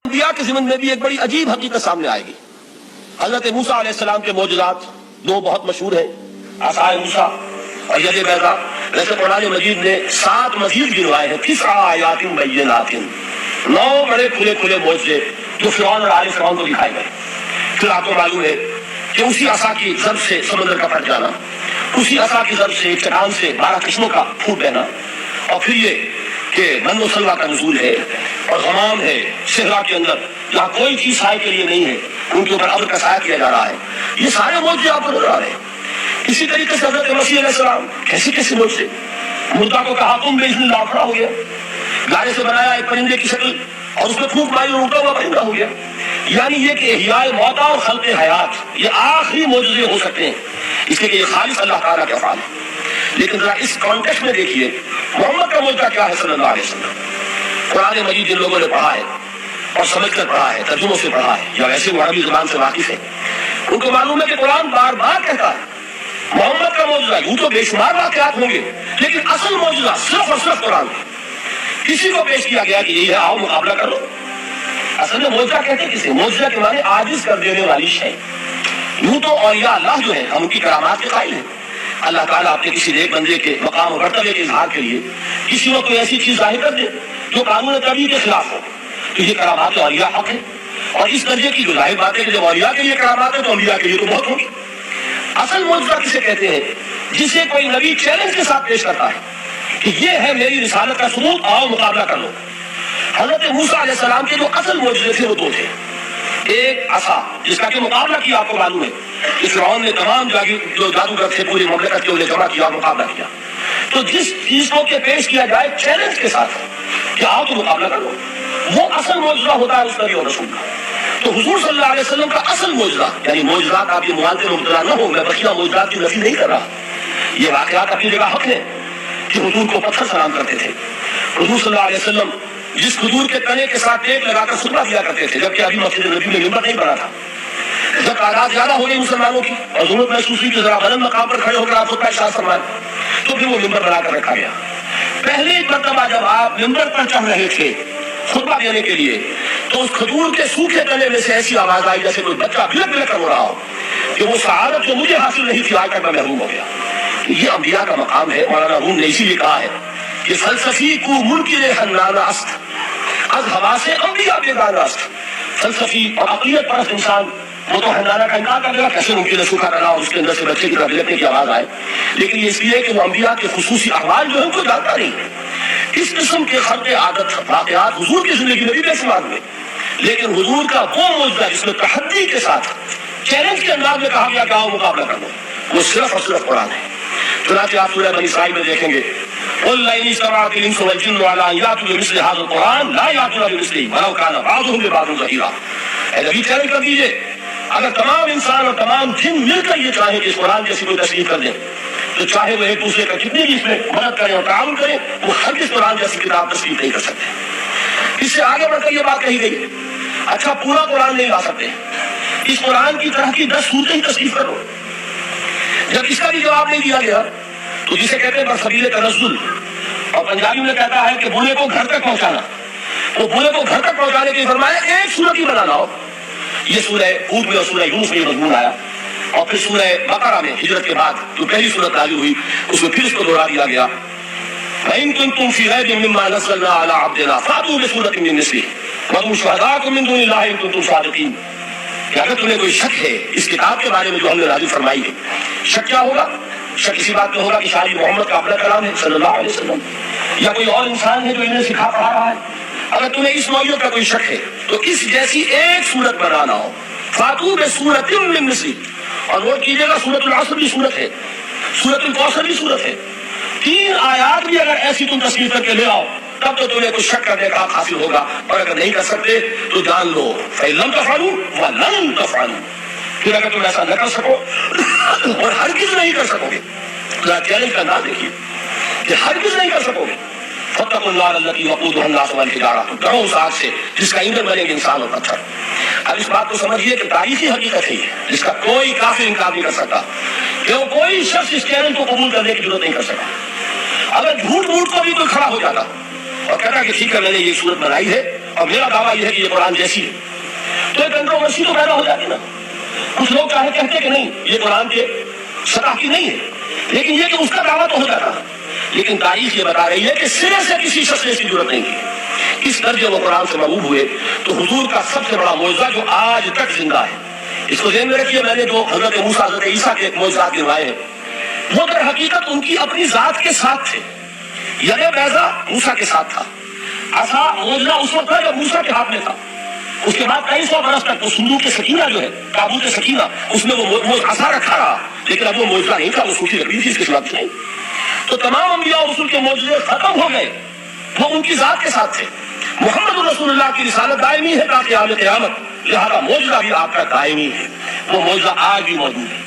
انبیاء کے ضمن میں بھی ایک بڑی عجیب حقیقت سامنے آئے گی۔ حضرت موسیٰ علیہ السلام کے معجزات دو بہت مشہور ہیں، عصائے موسیٰ اور ید بیضاء۔ ویسے قرآن مجید نے 7 مزید گنوائے ہیں، 9 آیات بینات، 9 بڑے کھلے کھلے معجزے جو فرعون اور آل فرعون کو دکھائے گئے۔ پھر آپ کو معلوم ہے کہ اسی عصا کی ضرب سے سمندر کا پھٹ جانا، اسی عصا کی ضرب سے ایک چٹان سے 12 قسموں کا پھوٹ بہنا، اور پھر یہ کہ من و سلوہ کا نزول ہے اور غمام ہے صحرا کے اندر جہاں کوئی چیز سائے کے لیے نہیں ہے، ان کے اوپر ابر کا سایہ کیا جا رہا ہے۔ یہ سارے معجزے آپ کو نظر آ رہے ہیں۔ اسی طریقے سے حضرت مسیح علیہ السلام کیسے معجزے، مردہ کو کہا تم باذن اللہ کھڑا ہو گیا، گارے سے بنایا ایک پرندے کی شکل اور اس پہ پھونک ماری اور اڑتا ہوا پرندہ ہو گیا۔ یعنی یہ کہ احیاء موتا اور خلق حیات یہ آخری معجزے ہو سکتے ہیں، اس لیے کہ یہ خالص اللہ تعالیٰ کے افعال ہے۔ لیکن ذرا اس کانٹیکسٹ میں دیکھیے محمد کا معجزہ کیا ہے صلی اللہ علیہ وسلم۔ قرآن مجید جن لوگوں نے پڑھا ہے اور سمجھ کر پڑھا ہے، ترجموں سے پڑھا ہے یا ویسے عربی زبان سے واقف ہے، ان کو معلوم ہے کہ قرآن بار بار کہتا ہے محمد کا معجزہ، یوں تو بے شمار واقعات ہوں گے لیکن اصل معجزہ صرف اور صرف قرآن ہے۔ کسی کو پیش کیا گیا کہ یہی ہے، آؤ مقابلہ کر لو۔ اصل میں معجزہ کہتے کسے؟ معجزہ کے معنی عاجز کر دینے والی شے۔ یوں تو اولیاء اللہ جو ہیں ہم ان کی کرامات کے قائل ہیں۔ اللہ تعالیٰ اپنے کسی ایک بندے کے مقام و مرتبے کے اظہار کے لیے کسی وقت کوئی ایسی چیز ظاہر کر دے جو قانون طبیعی کے خلاف ہو، تو یہ کرامات اولیاء حق ہے۔ اور اس درجے کی جو ظاہر بات ہے کہ جب اولیاء کے لیے کرامات ہے تو انبیاء کے لیے تو بہت ہوگی۔ اصل معجزہ کسے کہتے ہیں؟ جسے کوئی نبی چیلنج کے ساتھ پیش کرتا ہے کہ یہ ہے میری رسالت کا ثبوت، آؤ مقابلہ کر لو۔ حضرت موسیٰ علیہ السلام کے جو اصل معجزے تھے وہ 2 تھے۔ ایک عصا جس کا کہ مقابلہ کیا، آپ کو معلوم ہے کہ فرعون نے تمام جو جادوگر تھے پوری مملکت کے انہیں جمع کیا اور مقابلہ کیا۔ تو جس چیز کو کہ پیش کیا جائے چیلنج کے ساتھ کہ آؤ تو مقابلہ کر لو، وہ اصل معجزہ ہوتا ہے اس نبی اور رسول کا۔ تو حضور صلی اللہ علیہ وسلم کا اصل معجزہ، یعنی معجزات آپ یہ معانتے میں مبتلا نہ ہو، میں بقیہ معجزات کی نفی نہیں کر رہا، یہ واقعات اپنی جگہ حق ہے کہ حضور کو پتھر سلام کرتے تھے۔ حضور صلی اللہ علیہ وسلم جس کھجور کے تنے کے ساتھ ٹیک لگا کر خطبہ دیا کرتے تھے، جبکہ ابھی مسجد نبی میں ممبر نہیں بنا تھا، جب تعداد زیادہ ہو گئی مسلمانوں کی اور ضرورت محسوس ہوئی کہ ذرا بلند مقام پر کھڑے ہو کر آپ خطبہ ارشاد فرمائیں، تو پھر وہ ممبر بنا کر رکھا گیا۔ پہلی مرتبہ جب آپ ممبر پر چڑھ رہے تھے خطبہ دینے کے لیے تو اس کھجور کے سوکھے تنے میں سے ایسی آواز آئی جیسے کوئی بچہ بلک بلک کر رو رہا ہو کہ وہ سعادت جو مجھے حاصل نہیں تھی آج تک میں محروم ہو گیا۔ یہ انبیاء کا مقام ہے۔ مولانا روم نے اسی لیے کہا ہے کہ فلسفی کو منکر حنانہ است، از حواس انبیاء بیگانہ است۔ فلسفی اور عقلیت پرست انسان وہ تو حنانہ کا انکار کر دے گا، کیسے ممکن ہے سوکھا رہا اور اس کے اندر سے بچے کی طرح بلکنے کی آواز آئے، لیکن یہ اس لیے کہ وہ انبیاء کے خصوصی احوال جو ہے ان کو جانتا نہیں۔ اس قسم کے خرق عادت واقعات حضور کی زندگی میں بھی بے شمار ہوئے، لیکن حضور کا وہ معجزہ جس میں تحدی کے ساتھ چیلنج کے انداز میں کہا گیا کہ آؤ مقابلہ کر لو، وہ صرف اور صرف قرآن ہے۔ چنانچہ آپ سورہ بنی اسرائیل میں دیکھیں گے قُلْ لَئِنِ اجْتَمَعَتِ الْإِنسُ وَالْجِنُّ عَلَىٰ أَن يَأْتُوا بِمِثْلِ هَٰذَا الْقُرْآنِ لَا يَأْتُونَ بِمِثْلِهِ وَلَوْ كَانَ بَعْضُهُمْ لِبَعْضٍ ظَهِيرًا۔ اے نبی چیلنج کر دیجئے، اگر تمام انسان اور تمام جن مل کر یہ چاہیں کہ اس قرآن جیسی کوئی تصنیف کر دیں تو چاہے وہ ایک دوسرے کا کتنی بھی اس میں مدد کریں اور تعاون کریں، وہ ہرگز قرآن جیسی کتاب تصنیف نہیں کر سکتے۔ اس سے آگے بڑھ کر یہ بات کہی گئی، اچھا پورا قرآن نہیں لا سکتے، اس قرآن کی طرح کی 10 صورتیں ہی تصنیف کرو۔ جب اس کا بھی جواب نہیں دیا گیا تو جسے کہتے ہیں برسبیل تنزل، اور پنجابی میں کہتا ہے کہ بولے کو گھر تک پہنچانا، تو بولے کو گھر تک پہنچانے کے لیے فرمایا ایک سورت ہی بنانا ہو۔ یہ سورہ ہود میں اور سورہ یونس میں یہ مضمون آیا، اور پھر سورہ بقرہ میں ہجرت کے بعد جو پہلی سورت نازل ہوئی اس میں پھر اس کو دوہرا دیا گیا، وَإِن كُنتُمْ فِي رَيْبٍ مِّمَّا نَزَّلْنَا عَلَىٰ عَبْدِنَا فَأْتُوا بِسُورَةٍ مِّن مِّثْلِهِ وَادْعُوا شُهَدَاءَكُم مِّن دُونِ اللَّهِ إِن كُنتُمْ صَادِقِينَ۔ کہ اگر تمہیں کوئی شک ہے اس کتاب کے بارے میں جو ہم نے نازل فرمائی ہے، شک کیا ہوگا؟ شک اسی بات میں ہوگا کہ شاید محمد کا اپنا کلام ہے صلی اللہ علیہ وسلم، یا کوئی اور انسان ہے جو انہیں سکھا پڑھا رہا ہے۔ اگر تمہیں اس نوعیت کا کوئی شک ہے تو اس جیسی ایک سورت بنانا ہو، فاتو بسورۃ من مثلہ، اور نوٹ کیجیے گا سورۃ العصر بھی سورت ہے، سورۃ الکوثر بھی سورت ہے، 3 آیات بھی اگر ایسی تم تصنیف کر کے لے آؤ تب تو تمہیں کچھ شک کرنے کا حق حاصل ہوگا، اور اگر نہیں کر سکتے تو جان لو فَإِن لَّمْ تَفْعَلُوا وَلَن تَفْعَلُوا، پھر اگر تم ایسا نہ کر سکو اور ہرگز نہیں کر سکو گے، ذرا چیلنج کا انداز دیکھیے کہ ہرگز نہیں کر سکو گے، فَاتَّقُوا النَّارَ الَّتِي وَقُودُهَا النَّاسُ وَالْحِجَارَةُ، ڈرو اس آگ سے جس کا ایندھن بنیں گے انسان اور پتھر۔ اب اس بات کو سمجھیے کہ تاریخی حقیقت ہے جس کا کوئی کافر انکار نہیں کر سکتا، کہ وہ کوئی شخص اس چیلنج کو قبول کرنے کی ضرورت نہیں کر سکتا۔ اگر جھوٹ موٹ کو بھی کوئی کھڑا ہو جاتا اور کہتا کہ ٹھیک ہے میں نے یہ صورت بنائی ہے اور میرا دعویٰ یہ ہے کہ یہ قرآن جیسی ہے، تو ایک کنٹروورسی تو پیدا ہو جاتی نا. کچھ لوگ چاہے کہتے کہ نہیں یہ قرآن کے سطح کی نہیں ہے، لیکن یہ کہ اس کا دعویٰ تو ہو جاتا. لیکن تاریخ یہ بتا رہی ہے کہ سرے سے کسی شخص نے اس کی ضرورت نہیں کی. اس درجے وہ قرآن سے محبوب ہوئے. تو حضور کا سب سے بڑا معجزہ جو آج تک زندہ ہے، اس کو ذہن میں رکھیے. میں نے جو حضرت موسیٰ حضرت عیسیٰ کے معجزات گنوائے ہیں وہ در حقیقت ان کی اپنی ذات کے ساتھ تھے. ید بیضا موسیٰ کے ساتھ تھا، عصا معجزہ اس وقت تھا جب موسیٰ کے ہاتھ میں تھا. اس کے بعد 250 برس تک وہ صندوق سکینہ جو ہے، تابوت سکینہ، اس میں وہ عصا رکھا رہا، لیکن اب وہ معجزہ نہیں تھا، وہ سوکھی لکڑی تھی، اس کے خلاف نہیں. تو تمام انبیاء اور رسول کے معجزے ختم ہو گئے، وہ ان کی ذات کے ساتھ تھے. محمد رسول اللہ کی رسالت دائمی ہے تا قیام قیامت، لہذا معجزہ بھی آپ کا دائمی ہے. وہ معجزہ آج بھی موجود ہے.